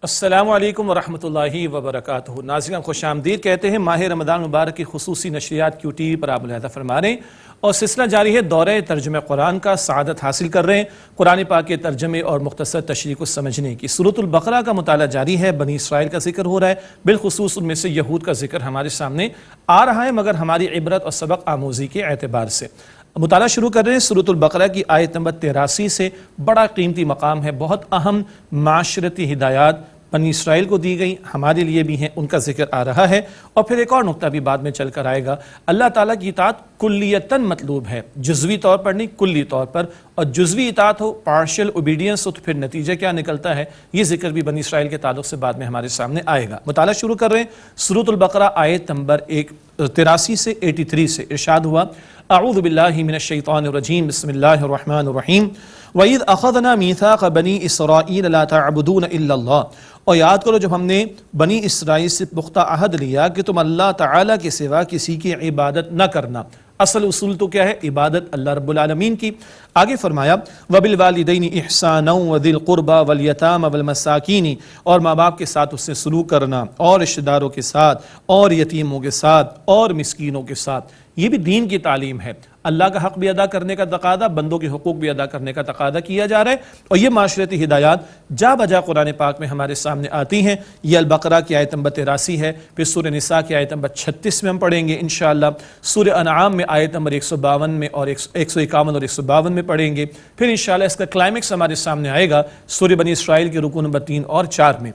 السلام علیکم ورحمۃ اللہ وبرکاتہ۔ ناظرین خوش آمدید کہتے ہیں۔ ماہ رمضان مبارک کی خصوصی نشریات کیو ٹی وی پر آپ ملاحظہ فرما رہے ہیں اور سلسلہ جاری ہے دورہ ترجمہ قرآن کا، سعادت حاصل کر رہے ہیں قرآن پاک کے ترجمے اور مختصر تشریح کو سمجھنے کی۔ سورۃ البقرہ کا مطالعہ جاری ہے، بنی اسرائیل کا ذکر ہو رہا ہے، بالخصوص ان میں سے یہود کا ذکر ہمارے سامنے آ رہا ہے، مگر ہماری عبرت اور سبق آموزی کے اعتبار سے مطالعہ شروع کر رہے ہیں۔ سورۃ البقرہ کی آیت نمبر 83 سے بڑا قیمتی مقام ہے، بہت اہم معاشرتی ہدایات بنی اسرائیل کو دی گئی، ہمارے لیے بھی ہیں، ان کا ذکر آ رہا ہے۔ اور پھر ایک اور نقطہ بھی بعد میں چل کر آئے گا، اللہ تعالیٰ کی اطاعت کلیتاً مطلوب ہے، جزوی طور پر نہیں، کلی طور پر، اور جزوی اطاعت ہو، پارشل اوبیڈینس ہو تو پھر نتیجہ کیا نکلتا ہے، یہ ذکر بھی بنی اسرائیل کے تعلق سے بعد میں ہمارے سامنے آئے گا۔ مطالعہ شروع کر رہے ہیں سورۃ البقرہ آیت نمبر 83 سے 83 سے ارشاد ہوا، اعوذ باللہ من الشیطان الرجیم، بسم اللہ الرحمن الرحیم، وَإِذْ أَخَذْنَا مِيثَاقَ بَنِي إِسْرَائِيلَ لَا تَعْبُدُونَ إِلَّا اللَّهَ، اور یاد کرو جب ہم نے بنی اسرائیل سے پختہ عہد لیا کہ تم اللہ تعالیٰ کے سوا کسی کی عبادت نہ کرنا۔ اصل اصول تو کیا ہے؟ عبادت اللہ رب العالمین کی۔ آگے فرمایا وَبِالْوَالِدَيْنِ إِحْسَانًا وَذِي الْقُرْبَى وَالْيَتَامَى وَالْمَسَاكِينِ، اور ماں باپ کے ساتھ اس سے سلوک کرنا، اور رشتہ داروں کے ساتھ، اور یتیموں کے ساتھ، اور مسکینوں کے ساتھ۔ یہ بھی دین کی تعلیم ہے، اللہ کا حق بھی ادا کرنے کا تقاضا، بندوں کے حقوق بھی ادا کرنے کا تقاضا کیا جا رہا ہے، اور یہ معاشرتی ہدایات جا بجا قرآن پاک میں ہمارے سامنے آتی ہیں۔ یہ البقرہ کی آیت نمبر 83 ہے، پھر سورہ نساء کی آیت نمبر 36 میں ہم پڑھیں گے انشاءاللہ، سورہ انعام میں آیت نمبر 152 میں اور 151 اور 152 میں پڑھیں گے، پھر انشاءاللہ اس کا کلائمیکس ہمارے سامنے آئے گا سورہ بنی اسرائیل کے رکوع نمبر 3 اور 4 میں۔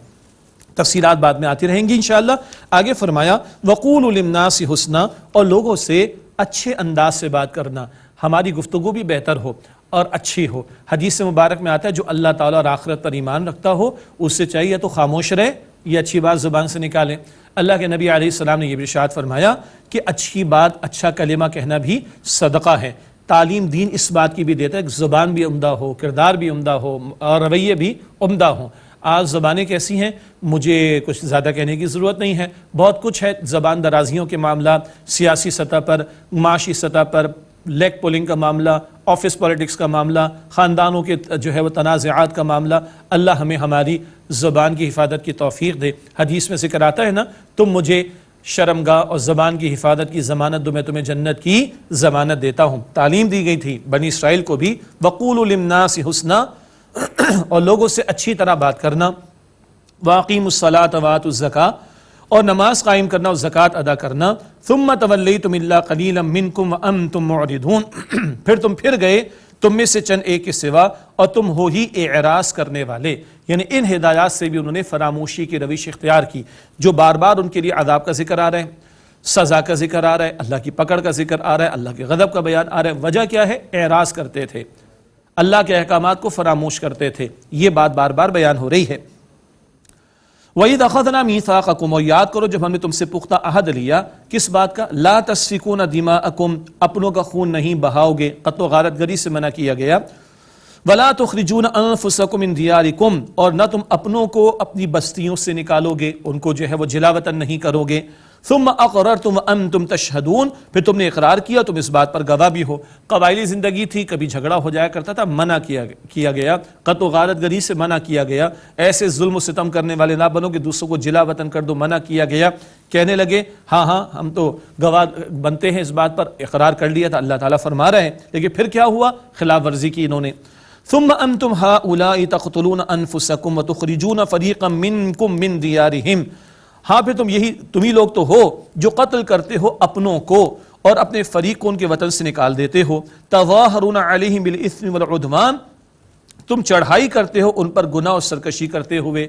تفصیلات بعد میں آتی رہیں گی انشاءاللہ۔ آگے فرمایا وَقُولُوا لِلنَّاسِ حُسْنًا، اور لوگوں سے اچھے انداز سے بات کرنا، ہماری گفتگو بھی بہتر ہو اور اچھی ہو۔ حدیث مبارک میں آتا ہے جو اللہ تعالیٰ اور آخرت پر ایمان رکھتا ہو اس سے چاہیے تو خاموش رہے یہ اچھی بات زبان سے نکالیں۔ اللہ کے نبی علیہ السلام نے یہ بھی ارشاد فرمایا کہ اچھی بات، اچھا کلمہ کہنا بھی صدقہ ہے۔ تعلیم دین اس بات کی بھی دیتا ہے کہ زبان بھی عمدہ ہو، کردار بھی عمدہ ہو، اور رویے بھی عمدہ ہوں۔ آج زبانیں کیسی ہیں مجھے کچھ زیادہ کہنے کی ضرورت نہیں ہے، بہت کچھ ہے، زبان درازیوں کے معاملات، سیاسی سطح پر، معاشی سطح پر، لیگ پولنگ کا معاملہ، آفس پالیٹکس کا معاملہ، خاندانوں کے جو ہے وہ تنازعات کا معاملہ۔ اللہ ہمیں ہماری زبان کی حفاظت کی توفیق دے۔ حدیث میں ذکر آتا ہے نا، تم مجھے شرمگاہ اور زبان کی حفاظت کی ضمانت دو، میں تمہیں جنت کی ضمانت دیتا ہوں۔ تعلیم دی گئی تھی بنی اسرائیل کو بھی، وَقُولُوا لِلنَّاسِ حُسْنًا، اور لوگوں سے اچھی طرح بات کرنا، وَأَقِیمُوا الصَّلَاةَ وَآتُوا الزَّکَاةَ، اور نماز قائم کرنا اور زکوٰۃ ادا کرنا، ثُمَّ تَوَلَّیْتُمْ إِلَّا قَلِیلًا مِّنْکُمْ وَأَنْتُمْ مُعْرِضُونَ، پھر گئے تم میں سے چند ایک کے سوا اور تم ہو ہی اعراض کرنے والے۔ یعنی ان ہدایات سے بھی انہوں نے فراموشی کی روش اختیار کی، جو بار بار ان کے لیے عذاب کا ذکر آ رہا ہے، سزا کا ذکر آ رہا ہے، اللہ کی پکڑ کا ذکر آ رہا ہے، اللہ کے غضب کا بیان آ رہا ہے۔ وجہ کیا ہے؟ اعراض کرتے تھے، اللہ کے احکامات کو فراموش کرتے تھے، یہ بات بار بار بیان ہو رہی ہے۔ وَإِذْ أَخَذْنَا مِيثَاقَكُمْ، اور یاد کرو جب ہم نے تم سے پختہ عہد لیا، کس بات کا؟ لَا تَسْفِكُونَ دِمَاءَكُمْ، اپنوں کا خون نہیں بہاؤ گے، قتل و غارت گری سے منع کیا گیا۔ وَلَا تُخْرِجُونَ أَنفُسَكُمْ مِنْ دِيَارِكُمْ، اور نہ تم اپنوں کو اپنی بستیوں سے نکالو گے، ان کو جو ہے وہ جلا وطن نہیں کرو گے۔ ثم اقررتم وانتم تشہدون، پھر تم نے اقرار کیا، تم اس بات پر گواہ بھی ہو۔ قبائلی زندگی تھی، کبھی جھگڑا ہو جایا کرتا تھا، منع کیا گیا، قتل و غارت گری سے منع کیا گیا، ایسے ظلم و ستم کرنے والے نہ بنو کہ دوسروں کو جلا وطن کر دو، منع کیا گیا۔ کہنے لگے ہاں ہم تو گواہ بنتے ہیں اس بات پر، اقرار کر لیا تھا، اللہ تعالیٰ فرما رہے ہیں، لیکن پھر کیا ہوا؟ خلاف ورزی کی انہوں نے۔ ثم انتم هؤلاء تقتلون انفسکم وتخرجون فریقا منکم من دیارہم، ہاں پھر تم ہی لوگ تو ہو جو قتل کرتے ہو اپنوں کو اور اپنے فریق کو ان کے وطن سے نکال دیتے ہو۔ تظاہرون علیہم بالإثم والعدوان، تم چڑھائی کرتے ہو ان پر گناہ اور سرکشی کرتے ہوئے۔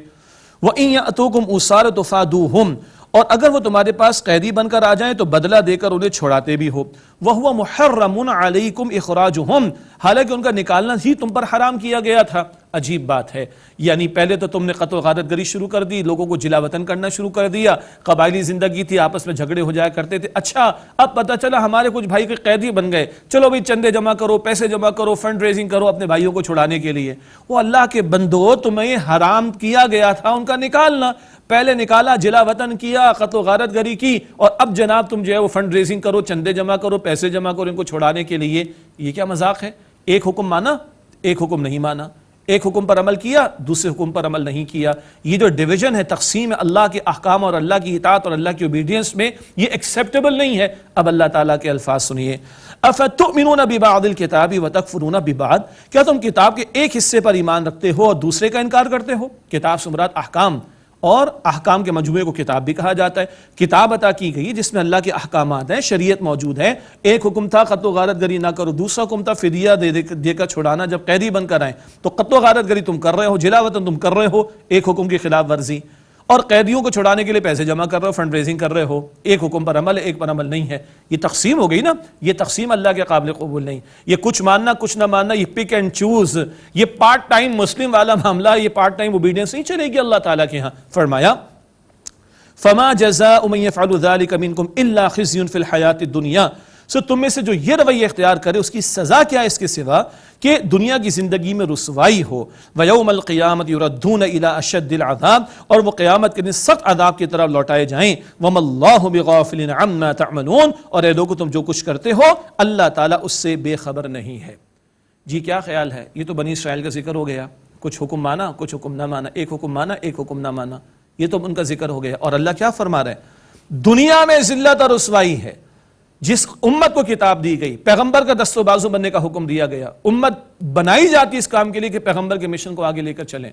وَإِن يَأْتُوكُمْ أُسَارَىٰ تُفَادُوهُمْ، اور اگر وہ تمہارے پاس قیدی بن کر آ جائیں تو بدلہ دے کر انہیں چھڑاتے بھی ہو۔ وَهُوَ مُحَرَّمٌ عَلَيْكُمْ إِخْرَاجُهُمْ، حالانکہ ان کا نکالنا ہی تم پر حرام کیا گیا تھا۔ عجیب بات ہے، یعنی پہلے تو تم نے قتل و غارت گری شروع کر دی، لوگوں کو جلا وطن کرنا شروع کر دیا، قبائلی زندگی تھی، آپس میں جھگڑے ہو جایا کرتے تھے، اچھا اب پتہ چلا ہمارے کچھ بھائی کے قیدی بن گئے، چلو بھائی چندے جمع کرو، پیسے جمع کرو، فنڈ ریزنگ کرو اپنے بھائیوں کو چھڑانے کے لیے۔ وہ اللہ کے بندو، تمہیں حرام کیا گیا تھا ان کا نکالنا، پہلے نکالا، جلا وطن کیا، قتل و غارت گری کی، اور اب جناب تم جو ہے وہ فنڈ ریزنگ کرو، چندے جمع کرو، پیسے جمع کرو ان کو چھڑانے کے لیے۔ یہ کیا مذاق ہے؟ ایک حکم مانا، ایک حکم نہیں مانا، ایک حکم پر عمل کیا، دوسرے حکم پر عمل نہیں کیا. یہ جو ڈویژن ہے، تقسیم اللہ کے احکام اور اللہ کی اطاعت اور اللہ کی اوبیڈینس میں، یہ ایکسیپٹیبل نہیں ہے. اب اللہ تعالیٰ کے الفاظ سنیے. افتؤمنون ببعض الکتاب وتکفرون ببعض، کیا تم کتاب کے ایک حصے پر ایمان رکھتے ہو اور دوسرے کا انکار کرتے ہو؟ کتاب سے مراد احکام، اور احکام کے مجموعے کو کتاب بھی کہا جاتا ہے. کتاب عطا کی گئی جس میں اللہ کے احکامات ہیں، شریعت موجود ہے. ایک حکم تھا قتل و غارت گری نہ کرو، دوسرا حکم تھا فدیہ دے کر چھڑانا جب قیدی بن کر آئیں. تو قتل و غارت گری تم کر رہے ہو، جلا وطن تم کر رہے ہو، ایک حکم کی خلاف ورزی، اور قیدیوں کو چھڑانے کے لیے پیسے جمع کر رہے ہو، فنڈ ریزنگ کر رہے ہو. ایک حکم پر عمل ہے، ایک پر عمل نہیں ہے. یہ تقسیم ہو گئی نا، یہ تقسیم اللہ کے قابل قبول نہیں. یہ کچھ ماننا کچھ نہ ماننا، یہ پک اینڈ چوز، یہ پارٹ ٹائم مسلم والا معاملہ، یہ پارٹ ٹائم اوبیڈینس نہیں چلے گی اللہ تعالیٰ کے ہاں. فرمایا فما جزاء من يفعل ذلك منكم الا خزي في الحیات الدنیا، سو تم میں سے جو یہ رویہ اختیار کرے اس کی سزا کیا ہے اس کے سوا کہ دنیا کی زندگی میں رسوائی ہو. وَيَوْمَ الْقِيَامَةِ يُرَدُّونَ إِلَىٰ أَشَدِّ الْعَذَابِ، اور وہ قیامت کے دن سخت عذاب کی طرف لوٹائے جائیں. وَمَا اللَّهُ بِغَافِلٍ عَمَّا تَعْمَلُونَ، اور اے لوگو تم جو کچھ کرتے ہو اللہ تعالیٰ اس سے بے خبر نہیں ہے. جی کیا خیال ہے؟ یہ تو بنی اسرائیل کا ذکر ہو گیا، کچھ حکم مانا کچھ حکم نہ مانا، ایک حکم مانا ایک حکم نہ مانا، یہ تو ان کا ذکر ہو گیا. اور اللہ کیا فرما رہے ہیں؟ دنیا میں ذلت اور رسوائی ہے. جس امت کو کتاب دی گئی، پیغمبر کا دست و بازو بننے کا حکم دیا گیا، امت بنائی جاتی اس کام کے لیے کہ پیغمبر کے مشن کو آگے لے کر چلیں،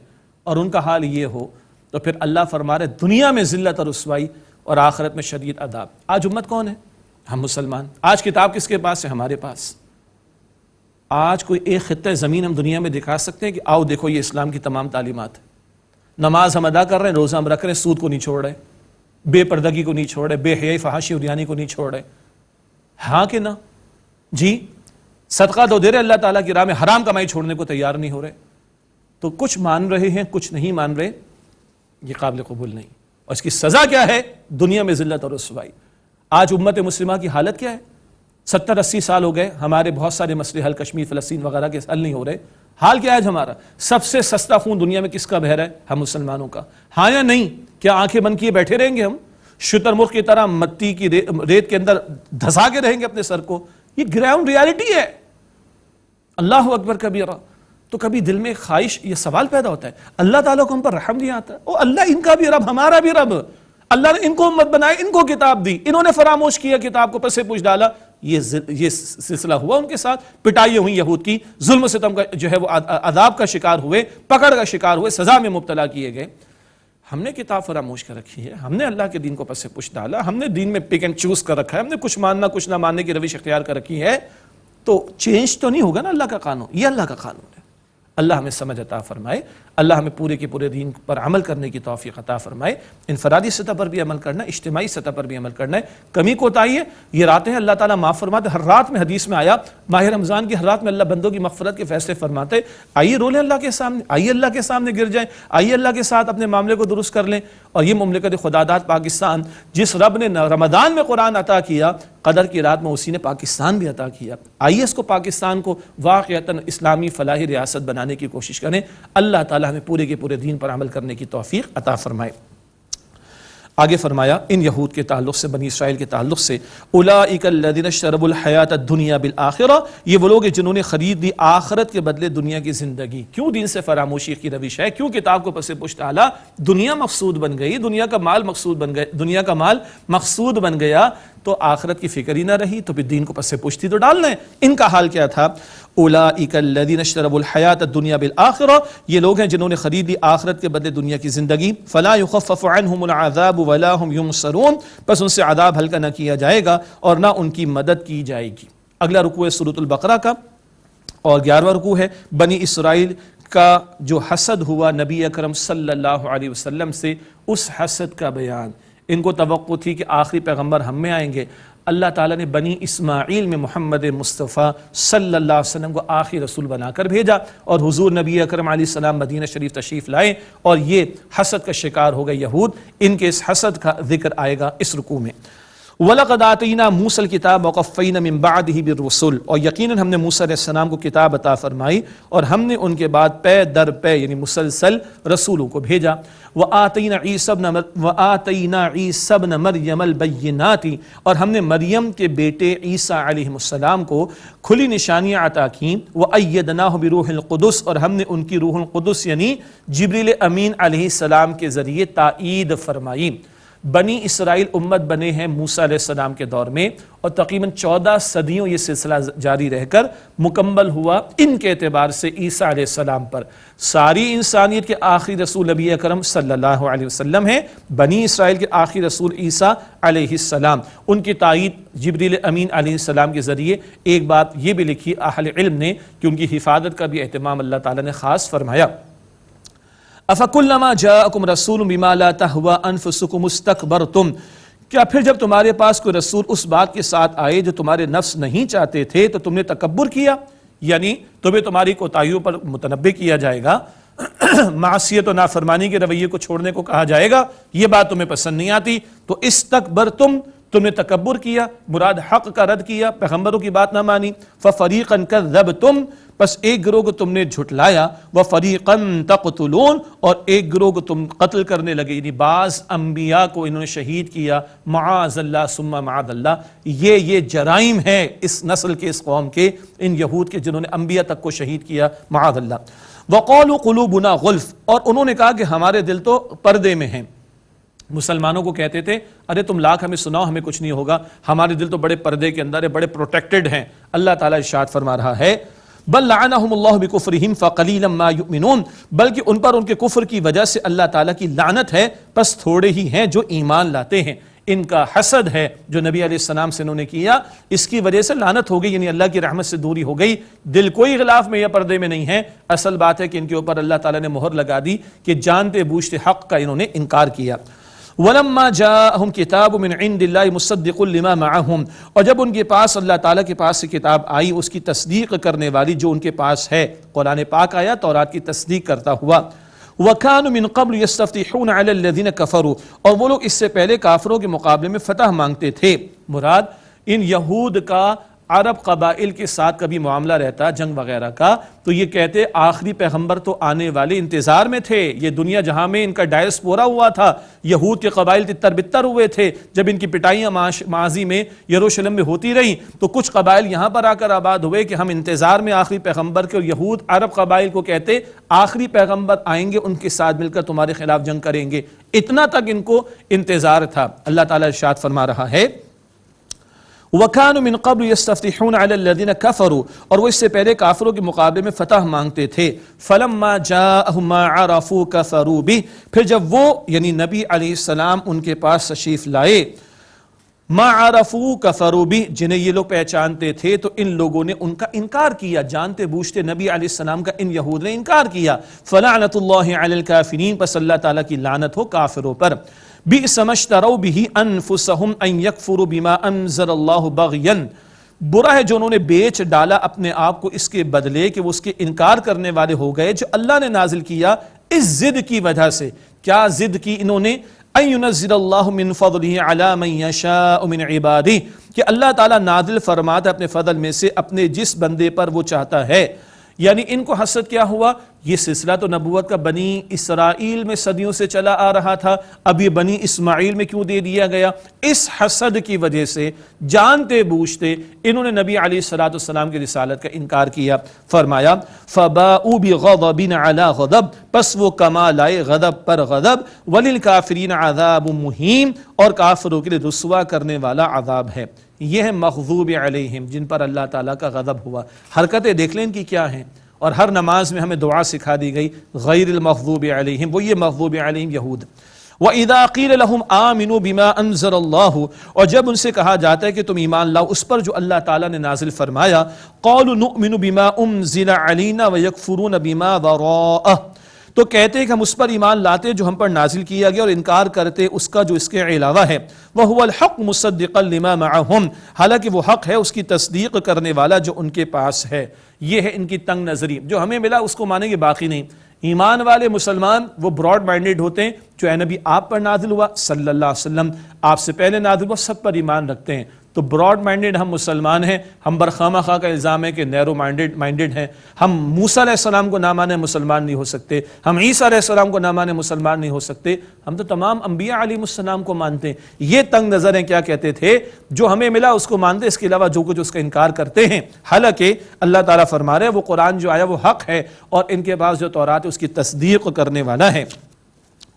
اور ان کا حال یہ ہو، تو پھر اللہ فرما رہے دنیا میں ذلت اور رسوائی اور آخرت میں شدید عذاب. آج امت کون ہے؟ ہم مسلمان. آج کتاب کس کے پاس ہے؟ ہمارے پاس. آج کوئی ایک خطہ زمین ہم دنیا میں دکھا سکتے ہیں کہ آؤ دیکھو یہ اسلام کی تمام تعلیمات ہے. نماز ہم ادا کر رہے ہیں، روزہ ہم رکھ رہے ہیں، سود کو نہیں چھوڑ رہے، بے پردگی کو نہیں چھوڑ رہے، بے حیائی فحاشی اور ریانی کو نہیں چھوڑ رہے. ہاں کہ نہ؟ جی صدقہ تو دے رہے اللہ تعالیٰ کی راہ میں، حرام کمائی چھوڑنے کو تیار نہیں ہو رہے. تو کچھ مان رہے ہیں کچھ نہیں مان رہے، یہ قابل قبول نہیں. اور اس کی سزا کیا ہے؟ دنیا میں ذلت اور رسوائی. آج امت مسلمہ کی حالت کیا ہے؟ 70-80 سال ہو گئے، ہمارے بہت سارے مسئلے حل کشمیر فلسطین وغیرہ کے حل نہیں ہو رہے. حال کیا ہے آج ہمارا؟ سب سے سستا خون دنیا میں کس کا بہ رہا ہے؟ ہم مسلمانوں کا. ہاں یا نہیں؟ کیا آنکھیں بند کیے بیٹھے رہیں گے ہم شتر مرغ کی طرح مٹی کی ریت کے اندر دھسا کے رہیں گے اپنے سر کو؟ یہ گراؤنڈ ریالٹی ہے. اللہ اکبر کبیرہ. تو کبھی دل میں خواہش، یہ سوال پیدا ہوتا ہے اللہ تعالیٰ کو ہم پر رحم نہیں آتا؟ او اللہ ان کا بھی رب ہمارا بھی رب، اللہ نے ان کو امت بنائے، ان کو کتاب دی، انہوں نے فراموش کیا کتاب کو، پسے پوچھ ڈالا. یہ سلسلہ ہوا ان کے ساتھ، پٹائی ہوئی یہود کی، ظلم و ستم کا جو ہے وہ عذاب کا شکار ہوئے، پکڑ کا شکار ہوئے، سزا میں مبتلا کیے گئے. ہم نے کتاب فراموش کر رکھی ہے، ہم نے اللہ کے دین کو پسے پوچھ ڈالا، ہم نے دین میں پک اینڈ چوز کر رکھا ہے، ہم نے کچھ ماننا کچھ نہ ماننے کی روش اختیار کر رکھی ہے. تو چینج تو نہیں ہوگا نا اللہ کا قانون، یہ اللہ کا قانون ہے. اللہ ہمیں سمجھ عطا فرمائے، اللہ ہمیں پورے کے پورے دین پر عمل کرنے کی توفیق عطا فرمائے. انفرادی سطح پر بھی عمل کرنا ہے، اجتماعی سطح پر بھی عمل کرنا ہے. کمی کوتاہی ہے، یہ راتیں ہیں اللہ تعالیٰ معاف فرماتے. ہر رات میں حدیث میں آیا ماہ رمضان کی ہر رات میں اللہ بندوں کی مغفرت کے فیصلے فرماتے. آئیے رولیں اللہ کے سامنے، آئیے اللہ کے سامنے گر جائیں، آئیے اللہ کے ساتھ اپنے معاملے کو درست کر لیں. اور یہ مملکت خداداد پاکستان، جس رب نے رمضان میں قرآن عطا کیا، قدر کی رات میں اسی نے پاکستان بھی عطا کیا. آئیے اس کو پاکستان کو واقعتاً اسلامی فلاحی ریاست بنانے کی کوشش کریں. اللہ تعالیٰ ہمیں پورے کے پورے دین پر عمل کرنے کی توفیق عطا فرمائے. آگے فرمایا ان یہود کے تعلق سے، بنی اسرائیل کے تعلق سے، اولئک الذین اشتروا الحیات الدنیا بالآخرہ، یہ وہ لوگ ہیں جنہوں نے خرید لی آخرت کے بدلے دنیا کی زندگی. کیوں دین سے فراموشی کی روش ہے؟ کیوں کتاب کو پسے پوچھ ڈالا؟ دنیا مقصود بن گئی، دنیا کا مال مقصود بن گیا، دنیا کا مال مقصود بن گیا تو آخرت کی فکر ہی نہ رہی، تو پھر دین کو پسے پوچھتی تو ڈالنا ہے. ان کا حال کیا تھا؟ اولئک الذین اشتروا الحیات الدنیا بالآخرہ، یہ لوگ ہیں جنہوں نے خرید لی آخرت کے بدلے دنیا کی زندگی. فلا یخفف عنہم العذاب ولا هم ینصرون، پس ان سے عذاب ہلکا نہ کیا جائے گا اور نہ ان کی مدد کی جائے گی. اگلا رکوع ہے سورۃ البقرہ کا اور 11واں رکوع ہے بنی اسرائیل کا جو حسد ہوا نبی اکرم صلی اللہ علیہ وسلم سے، اس حسد کا بیان. ان کو توقع تھی کہ آخری پیغمبر ہم میں آئیں گے. اللہ تعالیٰ نے بنی اسماعیل میں محمد مصطفیٰ صلی اللہ علیہ وسلم کو آخری رسول بنا کر بھیجا، اور حضور نبی اکرم علیہ السلام مدینہ شریف تشریف لائے، اور یہ حسد کا شکار ہو گئے یہود. ان کے اس حسد کا ذکر آئے گا اس رکوع میں. وَلَقَدْ آتَيْنَا مُوسَى الْكِتَابَ وَقَفَّيْنَا مِن بَعْدِهِ بِالرُّسُلِ، اور یقیناً ہم نے موسیٰ علیہ السلام کو کتاب عطا فرمائی اور ہم نے ان کے بعد پے در پے یعنی مسلسل رسولوں کو بھیجا۔ وَآتَيْنَا عِیسَى ابْنَ مَرْیَمَ الْبَیِّنَاتِ، اور ہم نے مریم کے بیٹے عیسیٰ علیہ السلام کو کھلی نشانیاں عطا کیں۔ وَأَیَّدْنَاهُ بِرُوحِ الْقُدُسِ، اور ہم نے ان کی روح القدس یعنی جبریل امین علیہ السلام کے ذریعے تائید فرمائی۔ بنی اسرائیل امت بنے ہیں موسیٰ علیہ السلام کے دور میں، اور تقریباً 14 صدیوں یہ سلسلہ جاری رہ کر مکمل ہوا ان کے اعتبار سے عیسیٰ علیہ السلام پر۔ ساری انسانیت کے آخری رسول نبی اکرم صلی اللہ علیہ وسلم ہیں، بنی اسرائیل کے آخری رسول عیسیٰ علیہ السلام، ان کی تائید جبریل امین علیہ السلام کے ذریعے۔ ایک بات یہ بھی لکھی اہل علم نے کہ ان کی حفاظت کا بھی اہتمام اللہ تعالیٰ نے خاص فرمایا۔ أَفَكُلَّمَا جَاءَكُمْ رَسُولٌ بِمَا لَا تَهْوَىٰ أَنفُسُكُمُ اسْتَكْبَرْتُمْ، کیا پھر جب تمہارے پاس کوئی رسول اس بات کے ساتھ آئے جو تمہارے نفس نہیں چاہتے تھے تو تم نے تکبر کیا، یعنی تمہیں تمہاری کوتاہیوں پر متنبہ کیا جائے گا، معصیت و نافرمانی کے رویے کو چھوڑنے کو کہا جائے گا، یہ بات تمہیں پسند نہیں آتی تو استکبرتم، تم نے تکبر کیا، مراد حق کا رد کیا، پیغمبروں کی بات نہ مانی۔ فَفَرِيقًا كَذَّبْتُمْ، پس ایک گروہ کو تم نے جھٹلایا، وَفَرِيقًا تَقْتُلُونَ، اور ایک گروہ کو تم قتل کرنے لگے، یعنی بعض انبیاء کو انہوں نے شہید کیا، معاذ اللہ ثم معاذ اللہ۔ یہ جرائم ہے اس نسل کے، اس قوم کے، ان یہود کے، جنہوں نے انبیاء تک کو شہید کیا، معاذ اللہ۔ وَقَالُوا قُلُوبُنَا غُلْفٌ، اور انہوں نے کہا کہ ہمارے دل تو پردے میں ہیں۔ مسلمانوں کو کہتے تھے ارے تم لاکھ ہمیں سناؤ ہمیں کچھ نہیں ہوگا، ہمارے دل تو بڑے پردے کے اندر ہے، بڑے پروٹیکٹڈ ہیں۔ اللہ تعالیٰ ارشاد فرما رہا ہے بل لعنہم اللہ بکفرہم فقلیلا ما یؤمنون، بلکہ ان پر ان کے کفر کی وجہ سے اللہ تعالیٰ کی لعنت ہے، بس تھوڑے ہی ہیں جو ایمان لاتے ہیں۔ ان کا حسد ہے جو نبی علیہ السلام سے انہوں نے کیا، اس کی وجہ سے لعنت ہو گئی، یعنی اللہ کی رحمت سے دوری ہو گئی۔ دل کوئی غلاف میں یا پردے میں نہیں ہے، اصل بات ہے کہ ان کے اوپر اللہ تعالیٰ نے مہر لگا دی کہ جانتے بوجھتے حق کا انہوں نے انکار کیا۔ وَلَمَّا جَاءَهُمْ كِتَابٌ مِّنْ عِندِ اللَّهِ مُصَدِّقٌ لِمَا مَعَهُمْ، اور جب ان کے پاس اللہ تعالیٰ کے پاس سے کتاب آئی اس کی تصدیق کرنے والی جو ان کے پاس ہے، قرآن پاک آیا تورات کی تصدیق کرتا ہوا۔ وَكَانُوا مِن قَبْلُ يَسْتَفْتِحُونَ عَلَى الَّذِينَ كَفَرُوا، اور وہ لوگ اس سے پہلے کافروں کے مقابلے میں فتح مانگتے تھے۔ مراد ان یہود کا عرب قبائل کے ساتھ کبھی معاملہ رہتا جنگ وغیرہ کا تو یہ کہتے آخری پیغمبر تو آنے والے انتظار میں تھے، یہ دنیا جہاں میں ان کا ڈائسپورا ہوا تھا، یہود کے قبائل تتر بتر ہوئے تھے، جب ان کی پٹائیاں ماضی میں یروشلم میں ہوتی رہیں تو کچھ قبائل یہاں پر آ کر آباد ہوئے کہ ہم انتظار میں آخری پیغمبر کے، اور یہود عرب قبائل کو کہتے آخری پیغمبر آئیں گے ان کے ساتھ مل کر تمہارے خلاف جنگ کریں گے، اتنا تک ان کو انتظار تھا۔ اللہ تعالیٰ ارشاد فرما رہا ہے وَكَانُوا مِن قَبْلُ يَسْتَفْتِحُونَ عَلَى الَّذِينَ كَفَرُوا، اور وہ اس سے پہلے کافروں کے مقابلے میں فتح مانگتے تھے۔ فَلَمَّا جَاءَهُم مَّا عَرَفُوا كَفَرُوا بِهِ، پھر جب وہ یعنی نبی علیہ السلام ان کے پاس تشریف لائے، مَا عَرَفُوا كَفَرُوا بِهِ، جنہیں یہ لوگ پہچانتے تھے تو ان لوگوں نے ان کا انکار کیا، جانتے بوجھتے نبی علیہ السلام کا ان یہود نے انکار کیا۔ فَلَعْنَةُ اللَّهِ عَلَى الْكَافِرِينَ، پس اللہ تعالیٰ کی لعنت ہو کافروں پر۔ بئس ما اشتروا به انفسهم ان يكفروا بما انزل الله بغيا، برا ہے جو انہوں نے بیچ ڈالا اپنے آپ کو اس کے بدلے کہ وہ اس کے انکار کرنے والے ہو گئے جو اللہ نے نازل کیا، اس ضد کی وجہ سے۔ کیا ضد کی انہوں نے؟ ان ينزل اللہ من فضله على من يشاء من عباده، کہ اللہ تعالیٰ نازل فرماتا اپنے فضل میں سے اپنے جس بندے پر وہ چاہتا ہے۔ یعنی ان کو حسد کیا ہوا؟ یہ سلسلہ تو نبوت کا بنی اسرائیل میں صدیوں سے چلا آ رہا تھا، اب یہ بنی اسماعیل میں کیوں دے دیا گیا؟ اس حسد کی وجہ سے جانتے بوجھتے انہوں نے نبی علیہ السلام کی رسالت کا انکار کیا۔ فرمایا فَبَاءُوا بِغَضَبٍ عَلَى غَضَبٍ، پس وہ کما لائے غضب پر غضب، وَلِلْكَافِرِينَ عَذَابٌ مُہِینٌ، اور کافروں کے لیے رسوا کرنے والا عذاب ہے۔ یہ ہے مغضوب علیہم، جن پر اللہ تعالیٰ کا غضب ہوا۔ حرکتیں دیکھ لیں ان کی کیا ہیں، اور ہر نماز میں ہمیں دعا سکھا دی گئی غیر المغضوب علیہم، وہ یہ مغضوب علیہم یہود۔ وَإِذَا قِيلَ لَهُمْ آمِنُوا بِمَا أَنزَلَ اللَّهُ، اور جب ان سے کہا جاتا ہے کہ تم ایمان لاؤ اس پر جو اللہ تعالیٰ نے نازل فرمایا، قَالُوا نُؤْمِنُ بِمَا أُنزِلَ عَلَيْنَا وَيَكْفُرُونَ بِمَا وَرَاءَهُ، تو کہتے ہیں کہ ہم اس پر ایمان لاتے جو ہم پر نازل کیا گیا اور انکار کرتے اس کا جو اس کے علاوہ ہے۔ وَهُوَ الْحَقُّ مُصَدِّقًا لِمَا مَعَهُمْ، حالانکہ وہ حق ہے اس کی تصدیق کرنے والا جو ان کے پاس ہے۔ یہ ہے ان کی تنگ نظری، جو ہمیں ملا اس کو مانیں گے باقی نہیں۔ ایمان والے مسلمان وہ براڈ مائنڈڈ ہوتے ہیں، جو اے نبی آپ پر نازل ہوا صلی اللہ علیہ وسلم، آپ سے پہلے نازل ہوا، سب پر ایمان رکھتے ہیں۔ تو براڈ مائنڈڈ ہم مسلمان ہیں، ہم برخواہ خواہ کا الزام ہے کہ نیرو مائنڈڈ ہیں۔ ہم موسیٰ علیہ السلام کو نہ مانے مسلمان نہیں ہو سکتے، ہم عیسیٰ علیہ السلام کو نہ مانے مسلمان نہیں ہو سکتے، ہم تو تمام انبیاء علیہ السلام کو مانتے ہیں۔ یہ تنگ نظر ہیں کیا کہتے تھے، جو ہمیں ملا اس کو مانتے، اس کے علاوہ جو کچھ اس کا انکار کرتے ہیں۔ حالانکہ اللہ تعالیٰ فرما رہے ہیں وہ قرآن جو آیا وہ حق ہے، اور ان کے پاس جو تورات ہے اس کی تصدیق کرنے والا ہے۔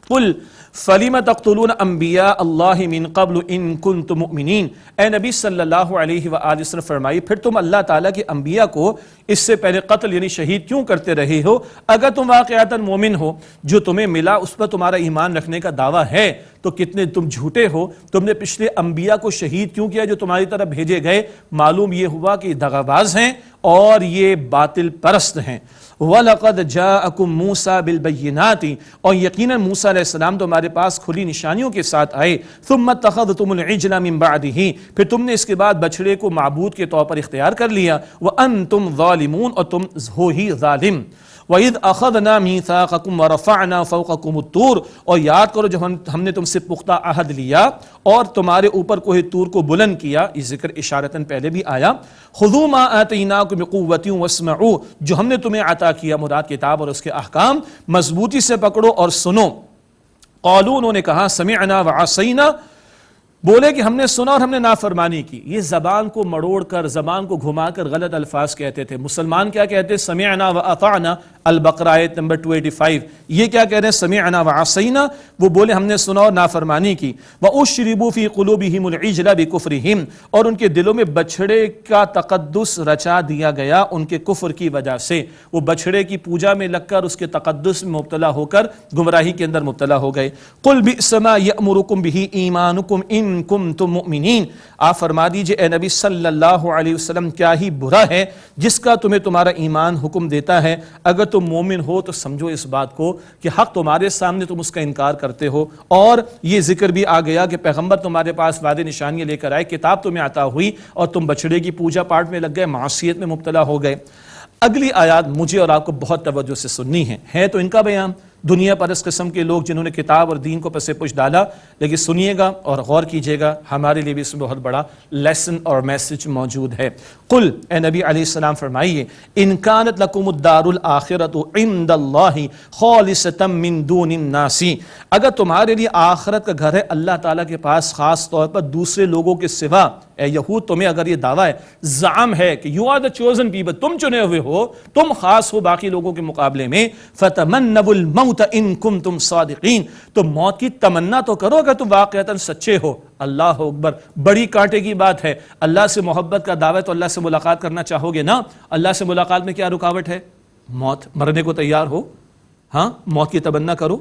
قل فَلِمَ تَقْتُلُونَ أَنْبِيَاءَ اللَّهِ مِن قَبْلُ إِن كُنتُم مُؤْمِنِينَ، اے نبی صلی اللہ علیہ وآلہ وسلم فرمائیے پھر تم اللہ تعالیٰ کے انبیاء کو اس سے پہلے قتل یعنی شہید کیوں کرتے رہے ہو؟ اگر تم واقعاتاً مومن ہو، جو تمہیں ملا اس پر تمہارا ایمان رکھنے کا دعویٰ ہے، تو کتنے تم جھوٹے ہو، تم نے پچھلے انبیاء کو شہید کیوں کیا جو تمہاری طرف بھیجے گئے؟ معلوم یہ ہوا کہ دغاباز ہیں اور یہ باطل پرست ہیں۔ وَلَقَدْ جَاءَكُمْ مُوسَى بِالْبَيِّنَاتِ، اور یقیناً موسیٰ علیہ السلام تو ہمارے پاس کھلی نشانیوں کے ساتھ آئے۔ ثُمَّ اتَّخَذْتُمُ الْعِجْلَ مِن بَعْدِهِ، پھر تم نے اس کے بعد بچڑے کو معبود کے طور پر اختیار کر لیا۔ وَأَنْتُمْ ظَالِمُونَ، اور تم ہو ہی ظالم۔ وَإِذْ أَخَذْنَا مِيثَاقَكُمْ وَرَفَعْنَا فَوْقَكُمُ الطُّورَ، اور یاد کرو جب ہم نے تم سے پختہ عہد لیا اور تمہارے اوپر کوہ طور کو بلند کیا، یہ ذکر اشارتاً پہلے بھی آیا۔ خُذُوا مَا آتَيْنَاكُمْ بِقُوَّةٍ وَاسْمَعُوا، جو ہم نے تمہیں عطا کیا مراد کتاب اور اس کے احکام، مضبوطی سے پکڑو اور سنو۔ قالوا، انہوں نے کہا سمعنا وعصینا، بولے کہ ہم نے سنا اور ہم نے نافرمانی کی۔ یہ زبان کو مڑوڑ کر، زبان کو گھما کر غلط الفاظ کہتے تھے۔ مسلمان کیا کہتے ہیں؟ سمعنا واطعنا، البقرہ آیت نمبر 285۔ یہ کیا کہہ رہے ہیں؟ سمعنا وعصینا، وہ بولے ہم نے سنا اور نافرمانی کی۔ وَأُشْرِبُوا فِي قُلُوبِهِمُ الْعِجْلَ بِكُفْرِهِمْ، اور ان کے دلوں میں بچھڑے کا تقدس رچا دیا گیا ان کے کفر کی وجہ سے۔ وہ بچھڑے کی پوجا میں لگ کر اس کے تقدس میں مبتلا ہو کر گمراہی کے اندر مبتلا ہو گئے۔ قُلْ بِئْسَ مَا يَأْمُرُكُمْ بِهِ إِيمَانُكُمْ إِن كُنتُم مُؤْمِنِينَ، آپ فرما دیجئے اے نبی صلی اللہ علیہ وسلم کیا ہی برا ہے جس کا تمہیں تمہارا ایمان حکم دیتا ہے؟ اگر تم مومن ہو تو سمجھو اس بات کو کہ حق تمہارے سامنے، تم اس کا انکار کرتے ہو۔ اور یہ ذکر بھی آ گیا کہ پیغمبر تمہارے پاس واضح نشانیاں لے کر آئے، کتاب تمہیں عطا ہوئی اور تم بچڑے کی پوجا پاٹ میں لگ گئے، معصیت میں مبتلا ہو گئے۔ اگلی آیات مجھے اور آپ کو بہت توجہ سے سننی ہے تو ان کا بیان دنیا پر اس قسم کے لوگ جنہوں نے کتاب اور دین کو پس پش ڈالا، لیکن سنیے گا اور غور کیجیے گا، ہمارے لیے بھی اس میں بہت بڑا لیسن اور میسج موجود ہے۔ قل، اے نبی علیہ السلام فرمائیے، ان کانت لکم الدار الآخرۃ عند اللہ خالصۃ من دون الناس، اگر تمہارے لیے آخرت کا گھر ہے اللہ تعالیٰ کے پاس خاص طور پر دوسرے لوگوں کے سوا، اے یہود تمہیں اگر یہ دعویٰ ہے، زعم ہے کہ you are the chosen people, تم چنے ہوئے ہو، تم خاص ہو باقی لوگوں کے مقابلے میں، فتمنوا الموت ان کنتم صادقین، تو موت کی تمنا تو کرو اگر تم واقعتاً سچے ہو۔ اللہ اکبر، بڑی کانٹے کی بات ہے۔ اللہ سے محبت کا دعویٰ تو اللہ سے ملاقات کرنا چاہو گے نا، اللہ سے ملاقات میں کیا رکاوٹ ہے؟ موت، مرنے کو تیار ہو، ہاں موت کی تمنا کرو۔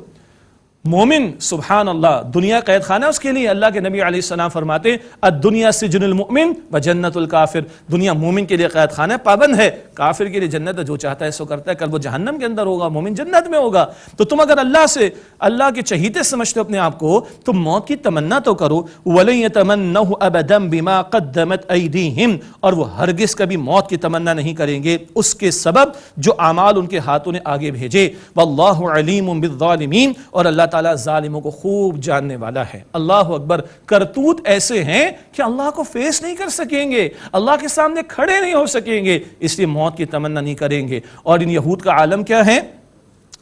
مومن سبحان اللہ دنیا قید خانہ اس کے لیے، اللہ کے نبی علیہ السلام فرماتے الدنیا سجن المؤمن و جنت الکافر، دنیا مومن کے لیے قید خانہ پابند ہے، کافر کے لیے جنت ہے، جو چاہتا ہے سو کرتا ہے، کل وہ جہنم کے اندر ہوگا، مومن جنت میں ہوگا۔ تو تم اگر اللہ کے چہیتے سمجھتے ہو اپنے آپ کو، تم موت کی تمنا تو کرو۔ وَلَن يَتَمَنَّوْهُ أَبَدًا بِمَا قَدَّمَتْ أَيْدِيهِمْ، اور وہ ہرگز کبھی موت کی تمنا نہیں کریں گے اس کے سبب جو اعمال ان کے ہاتھوں نے آگے بھیجے۔ وَاللَّهُ عَلِيمٌ بِالظَّالِمِينَ، اور اللہ تعالیٰ ظالموں کو خوب جاننے والا ہے۔ اللہ اکبر، کرتوت ایسے ہیں کہ اللہ کو فیس نہیں کر سکیں گے، اللہ کے سامنے کھڑے نہیں ہو سکیں گے، اس لیے موت کی تمنا نہیں کریں گے۔ اور ان یہود کا عالم کیا ہے؟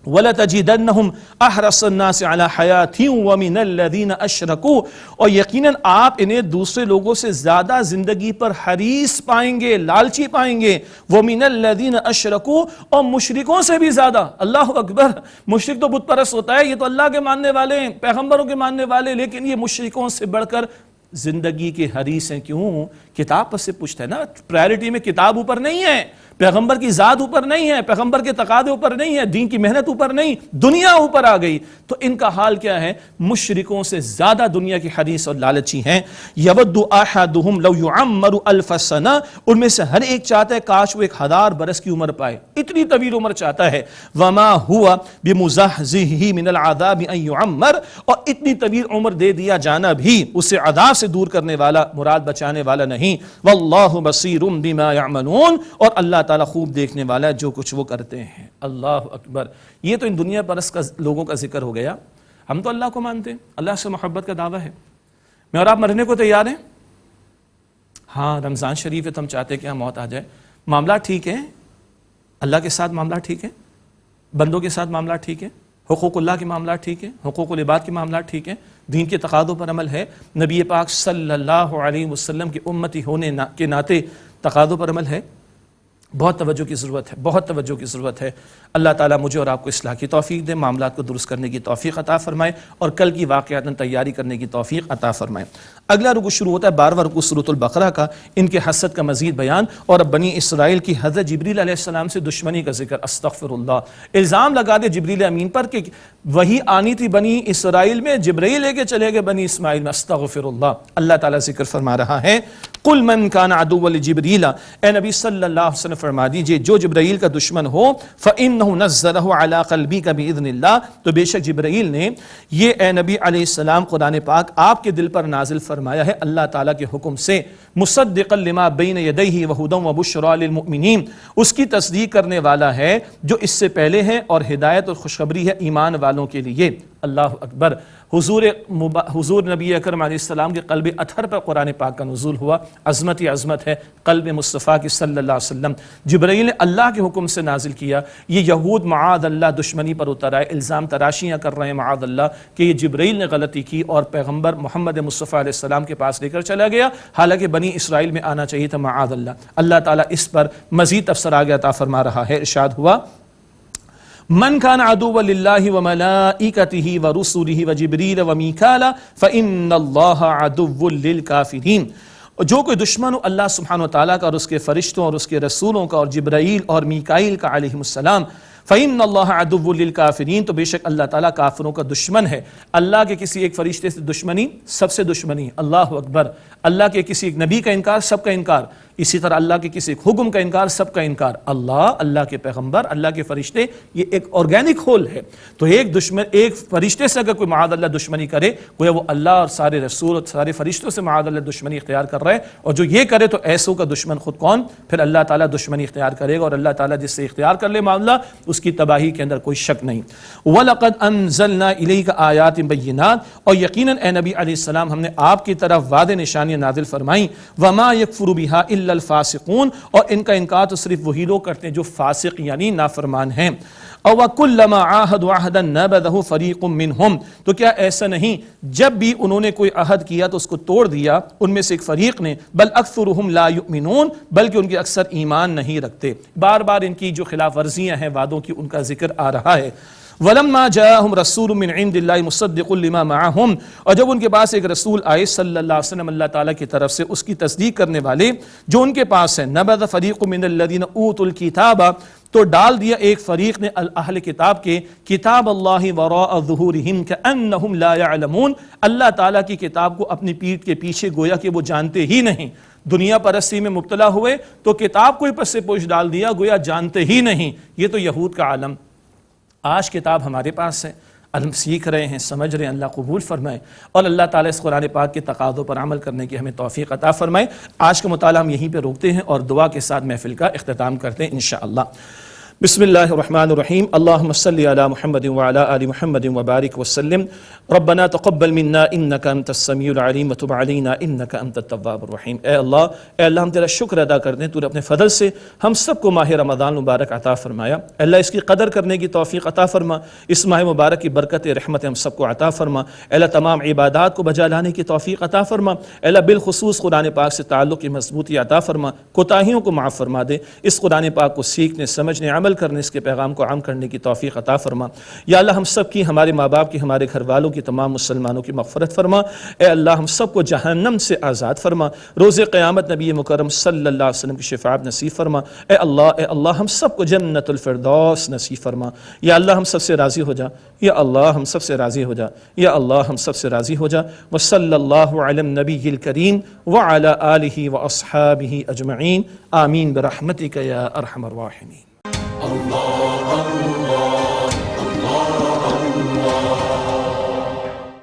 وَلَتَجِدَنَّهُمْ أَحْرَصَ النَّاسِ عَلَى حَيَاةٍ وَمِنَ الَّذِينَ أَشْرَكُوا، اور یقیناً آپ انہیں دوسرے لوگوں سے زیادہ زندگی پر حریص پائیں گے، لالچی پائیں گے۔ وَمِنَ الَّذِينَ أَشْرَكُوا، اور مشرکوں سے بھی زیادہ۔ اللہ اکبر، مشرک تو بت پرست ہوتا ہے، یہ تو اللہ کے ماننے والے ہیں، پیغمبروں کے ماننے والے، لیکن یہ مشرکوں سے بڑھ کر زندگی کے حریص ہیں۔ کیوں؟ کتاب پر سے پوچھتا ہے نا، پرائرٹی میں کتاب اوپر نہیں ہے، پیغمبر کی ذات اوپر نہیں ہے، پیغمبر کے تقاضے اوپر نہیں ہے، دین کی محنت اوپر نہیں، دنیا اوپر آ گئی۔ تو ان کا حال کیا ہے؟ مشرکوں سے زیادہ دنیا کی حریص اور لالچی ہیں۔ یود احدہم لو یعمر الف سنہ، ان میں سے ہر ایک چاہتا ہے کاش وہ 1000 برس کی عمر پائے، اتنی طویل عمر چاہتا ہے۔ وما ہوا بمزحزحہ من العذاب ان یعمر، اور اتنی طویل عمر دے دیا جانا بھی اسے عذاب سے دور کرنے والا، مراد بچانے والا نہیں۔ واللہ بصیر بما یعملون، اور اللہ تعالیٰ خوب دیکھنے والا ہے جو کچھ وہ کرتے ہیں۔ اللہ اکبر. یہ تو ان دنیا پرست کا لوگوں کا ذکر ہو گیا. ہم تو اللہ کو مانتے ہیں, اللہ سے محبت کا دعویٰ ہے. میں اور آپ مرنے کو تیار ہیں؟ ہاں, رمضان شریف ہے تو ہم چاہتے ہیں کہ ہم موت آ جائے. معاملات ٹھیک ہے, اللہ کے ساتھ معاملات ٹھیک ہے, بندوں کے ساتھ معاملات ٹھیک ہے, حقوق اللہ کے معاملات ٹھیک ہے, حقوق العباد کے معاملات ٹھیک ہیں, دین کے تقاضوں پر عمل ہے, نبی پاک صلی اللہ علیہ وسلم کی امتی ہونے کے ناطے تقاضوں پر عمل ہے. بہت توجہ کی ضرورت ہے, بہت توجہ کی ضرورت ہے. اللہ تعالیٰ مجھے اور آپ کو اصلاح کی توفیق دے, معاملات کو درست کرنے کی توفیق عطا فرمائے اور کل کی واقعاتاً تیاری کرنے کی توفیق عطا فرمائے. اگلا رکوع شروع ہوتا ہے 12واں رکوع سورۃ البقرہ کا, ان کے حسد کا مزید بیان اور اب بنی اسرائیل کی حضرت جبریل علیہ السلام سے دشمنی کا ذکر. استغفر اللہ, الزام لگا دے جبریل امین پر کہ وہی آنی تھی بنی اسرائیل میں, جبرائیل لے کے چلے گئے بنی اسماعیل میں. استغفر اللہ. اللہ تعالیٰ ذکر فرما رہا ہے, قل من کان عدوا لجبریل, اے نبی صلی اللہ علیہ وسلم فرما دیجئے جو جبرائیل کا دشمن ہو, فإنہ نزلہ علی قلبک بإذن اللہ, تو بے شک جبرائیل نے یہ اے نبی علیہ السلام قرآن پاک آپ کے دل پر نازل فرمایا ہے اللہ تعالیٰ کے حکم سے, مصدقا لما بین یدیہ وہدی وبشری للمؤمنین, اس کی تصدیق کرنے والا ہے جو اس سے پہلے ہے اور ہدایت اور خوشخبری ہے ایمان والوں کے لیے. اللہ اکبر. حضور نبی اکرم علیہ السلام کے قلب اطہر پر قرآن پاک کا نزول ہوا. عظمت ہی عظمت ہے قلب مصطفیٰ کی صلی اللہ علیہ وسلم. جبرائیل نے اللہ کے حکم سے نازل کیا. یہ یہود معاذ اللہ دشمنی پر اتر آئے, الزام تراشیاں کر رہے ہیں معاذ اللہ کہ یہ جبرائیل نے غلطی کی اور پیغمبر محمد مصطفیٰ علیہ السلام کے پاس لے کر چلا گیا, حالانکہ بنی اسرائیل میں آنا چاہیے تھا معاذ اللہ. اللہ تعالیٰ اس پر مزید تفسیر آگے عطا فرما رہا ہے. ارشاد ہوا, من کان عدوا للہ وملائکتہ ورسلہ وجبریل ومیکال فإن اللہ عدو للکافرین, جو کوئی دشمن ہو اللہ سبحانہ وتعالیٰ کا اور اس کے فرشتوں اور اس کے رسولوں کا اور جبرائیل اور میکائیل کا علیہم السلام, فإن اللہ عدو للکافرین, تو بے شک اللہ تعالیٰ کافروں کا دشمن ہے. اللہ کے کسی ایک فرشتے سے دشمنی سب سے دشمنی. اللہ اکبر. اللہ کے کسی ایک نبی کا انکار سب کا انکار, اسی طرح اللہ کے کسی ایک حکم کا انکار سب کا انکار. اللہ کے پیغمبر, اللہ کے فرشتے, یہ ایک آرگینک ہول ہے. تو ایک فرشتے سے اگر کوئی معاذ اللہ دشمنی کرے, گویا وہ اللہ اور سارے رسول اور سارے فرشتوں سے معاذ اللہ دشمنی اختیار کر رہا ہے, اور جو یہ کرے تو ایسوں کا دشمن خود کون, پھر اللہ تعالیٰ دشمنی اختیار کرے گا, اور اللہ تعالیٰ جس سے اختیار کر لے معاملہ اس کی تباہی کے اندر کوئی شک نہیں. وَلَقَدْ أَنزَلْنَا إِلَيْكَ آيَاتٍ بَيِّنَاتٍ, اور یقیناً اے نبی علیہ السلام ہم نے آپ کی طرف واضح نشانیاں نازل فرمائیں. وَمَا يَكْفُرُ بِهَا إِلَّا الْفَاسِقُونَ, اور ان کا انکار تو صرف وہی لوگ کرتے ہیں جو فاسق یعنی نافرمان ہیں. وَكُلَّمَا عَاهَدُوا عَهْدًا نَبَذَهُ فَرِيقٌ مِّنْهُمْ, تو کیا ایسا نہیں جب بھی انہوں نے کوئی عہد کیا تو اس کو توڑ دیا ان میں سے ایک فریق نے. بل اکثرهم لا يؤمنون, بلکہ ان کے اکثر ایمان نہیں رکھتے. بار بار ان کی جو خلاف ورزیاں ہیں وعدوں کی ان کا ذکر آ رہا ہے. وَلَمَّا جَاءَهُمْ رَسُولٌ مِّنْ عِندِ اللَّهِ مُصَدِّقٌ لِمَا مَعَهُمْ, اور جب ان کے پاس ایک رسول آئے صلی اللہ علیہ وسلم اللہ تعالیٰ کی طرف سے اس کی تصدیق کرنے والے جو ان کے پاس ہیں, نَبَذَ فَرِيقٌ مِّنَ الَّذِينَ أُوتُوا الْكِتَابَ, تو ڈال دیا ایک فریق نے اہل کتاب کے کتاب اللہ وراء ظہورہم کأنہم لا يعلمون, اللہ تعالیٰ کی کتاب کو اپنی پیٹھ کے پیچھے گویا کہ وہ جانتے ہی نہیں. دنیا پرستی میں مبتلا ہوئے تو کتاب کو ہی پس سے پوچھ ڈال دیا, گویا جانتے ہی نہیں. یہ تو یہود کا عالم. آج کتاب ہمارے پاس ہے, ہم سیکھ رہے ہیں, سمجھ رہے ہیں, اللہ قبول فرمائے, اور اللہ تعالیٰ اس قرآن پاک کے تقاضوں پر عمل کرنے کی ہمیں توفیق عطا فرمائے. آج کا مطالعہ ہم یہیں پہ روکتے ہیں اور دعا کے ساتھ محفل کا اختتام کرتے ہیں انشاءاللہ. بسم اللہ الرحمن الرحیم. اللہم صلی علی محمد وعلی آل محمد وبارک وسلم. ربنا تقبل منا انک انت السمیع العلیم وتب علینا انک انت التواب الرحیم. اے اللہ ہم تیرا شکر ادا کرتے ہیں, تو نے اپنے فضل سے ہم سب کو ماہ رمضان مبارک عطا فرمایا. اللہ اس کی قدر کرنے کی توفیق عطا فرما, اس ماہ مبارک کی برکت رحمت ہم سب کو عطا فرما. اللہ تمام عبادات کو بجا لانے کی توفیق عطا فرما. اللہ بالخصوص قرآن پاک سے تعلق کی مضبوطی عطا فرما, کوتاہیوں کو معاف فرما دے. اس قرآن پاک کو سیکھنے, سمجھنے, عمل کرنے, اس کے پیغام کو عام کرنے کی توفیق عطا فرما. یا اللہ ہم سب کی, ہمارے ماں باپ کی, ہمارے گھر والوں کی, تمام مسلمانوں کی مغفرت فرما. اے اللہ ہم سب کو جہنم سے آزاد فرما. روز قیامت نبی مکرم صلی اللہ علیہ وسلم کی شفاعت نصیب فرما. اے اللہ ہم سب کو جنت الفردوس نصیب فرما. یا اللہ ہم سب سے راضی ہو جا. یا اللہ ہم سب سے راضی ہو جا. یا اللہ ہم سب سے راضی ہو جا. وصلی اللہ علی النبی الکریم وعلی آلہ واصحابہ اجمعین. آمین برحمتک یا ارحم الراحمین.